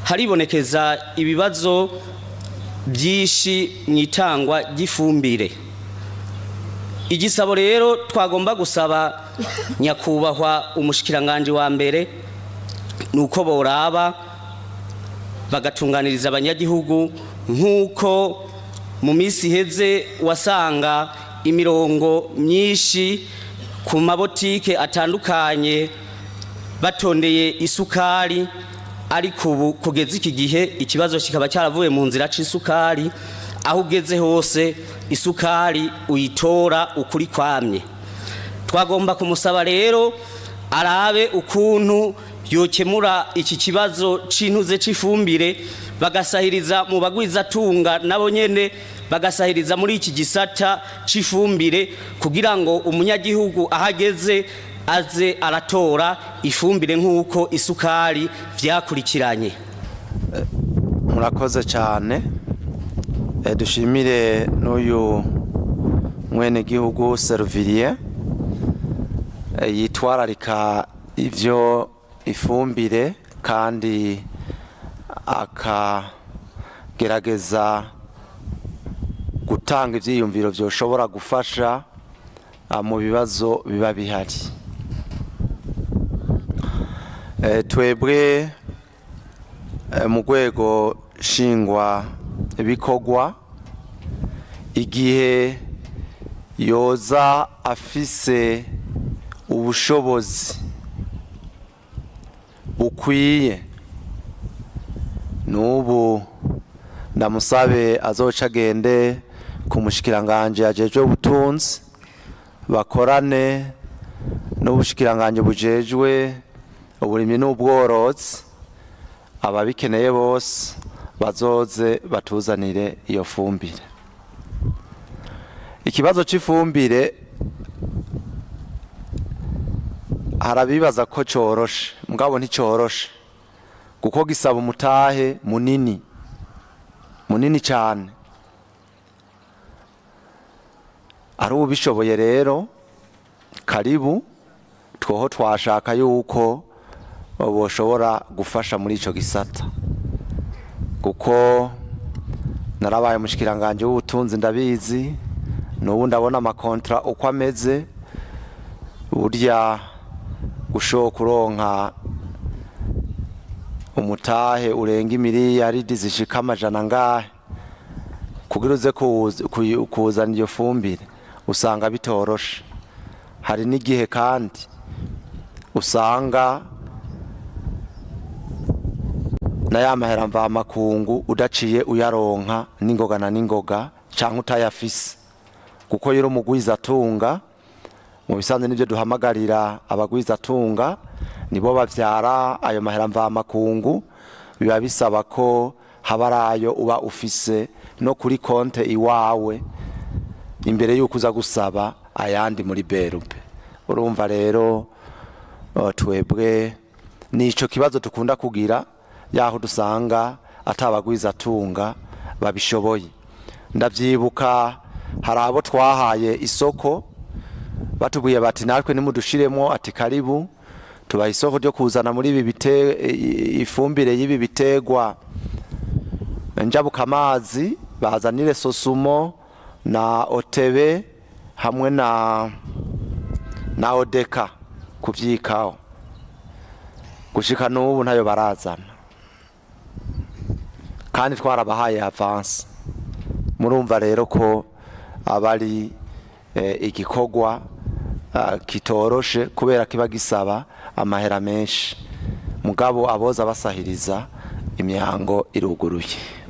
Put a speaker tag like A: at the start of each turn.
A: haribonekeza ibibazo byinshi mwitangwa gifumbire. Igisabo rero twagomba gusaba nyakubahwa umushikiranganje wa mbere nuko boraba bagatunganiriza abanyagihugu nkuko mu misi heze wasanga imirongo myinshi ku mabotike atandukanye batondeye isukari, ariko ubu kugeza iki gihe ikibazo kikaba cyaravuye mu nzira c'isukari, aho ugeze hose isukari uyitora ukuri kwamye. Twagomba kumusaba rero arabe ukuntu yokemura iki kibazo c'intuze c'ifumbire, bagasahiriza mu bagwizatunga nabo nyene bagasahiriza muri iki gisata c'ifumbire, kugira ngo umunyagihugu ahageze aze aratora ifumbire nk'uko isukari vyakurikiranye.
B: Murakoze cyane. Dushimire n'uyu mwene gihugu Servilier yitwararika ivyo ifumbire kandi akagerageza gutanga ivyiyumviro vyoshobora gufasha mu bibazo biba bihari. Twebwe mu rwego shingwa ibikorwa, igihe yoza afise ubushobozi bukwiye, n'ubu ndamusabe azoca agende ku mushikiranganje ajejwe ubutunzi, bakorane n'ubushikiranganje bujejwe uburimyi n'ubworozi, ababikeneye bose bazoze batuzanire iyo fumbire. Ikibazo c'ifumbire harabibaza ko coroshe, mugabo nticoroshe kuko gisaba umutahe munini cyane. Ari ubishoboye rero karibu, twoho twashaka yuko boshobora gufasha muri ico gisata, kuko narabaye umushikiranganje w'ubutunzi ndabizi, n'ubu ndabona amakontra uko ameze. Burya gushoka kuronka umutahe urenga miliyaridi zishika amajana ngahe kugira uze kuzana iyo fumbire usanga bitoroshe. Hari n'igihe kandi usanga na ya mahera mva makungu udaciye uyaronka n'ingoga na n'ingoga canke utayafise, kuko yero mugwiza tunga mu bisanzwe nivyo duhamagarira abagwiza tunga, nibo bavyara ayo mahera mva makungu. Biba bisaba ko habarayo uba ufise no kuri konte iwawe imbere yuko uza gusaba ayandi muri berube. Urumva rero twebwe nico kibazo tukunda kugira, yaho dusanga atabagwiza tunga babishoboye. Ndavyibuka hari abo twahaye isoko batubwiye bati natwe nimudushiremo, ati karibu tubaha isoko ryo kuzana muri ibi ifumbire y'ibi bitegwa njabuka amazi, bazanire Sosumo na Otebe hamwe na Odeka kuvyikaho. Gushika n'ubu ntayo barazana, kandi twarabahaye avance. Murumva rero ko abari igikorwa kitoroshe, kubera kiba gisaba amahera menshi, mugabo aboza basahiriza imyango iruguruye.